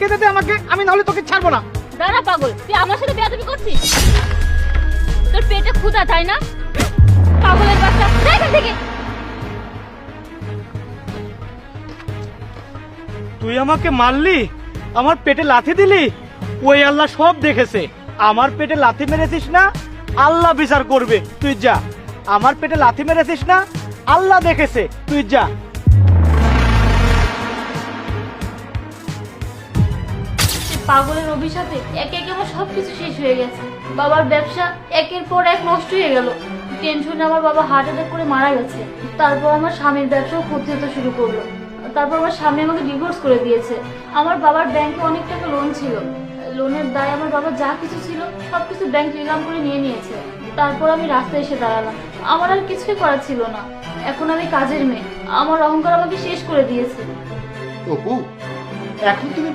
খেতে দে আমাকে, আমি নাহলে তোকে ছাড়বো না। দাঁড়া পাগল, তুই আমার সাথে বেয়াদবি করছিস? তোর পেটে ক্ষুধা তাই না? পাগলের বাচ্চা, যা এখান থেকে। তুই আমাকে মারলি, আমার পেটে লাথি দিলি, ওই আল্লাহ সব দেখেছে। আমার পেটে লাথি মেরেছিস না, আল্লাহ বিচার করবে। তুই যা। আমার পেটে লাথি মেরেছিস না, আল্লাহ দেখেছে। তুই যা। পাগলের অভিশাপে একে একে আমার সবকিছু শেষ হয়ে গেছে। বাবার ব্যবসা একের পর এক নষ্ট হয়ে গেল। টেনশনে আমার বাবা হার্ট অ্যাটাক করে মারা গেছে। তারপর আমার স্বামীর ব্যবসাও ক্ষতি হতে শুরু করলো। তারপর আমার স্বামী আমাকে ডিভোর্স করে দিয়েছে। আমার বাবার ব্যাংকে অনেক টাকা লোন ছিল। লোনের দায় আমার বাবা যা কিছু ছিল সবকিছু ব্যাংক নিলাম করে নিয়ে নিয়েছে। তারপর আমি রাস্তায় এসে দাঁড়ালাম। আমার আর কিছুই করার ছিল না। এখন আমি কাজের মেয়ে। আমার অহংকার আমাকে শেষ করে দিয়েছে। অপু, এখন তুমি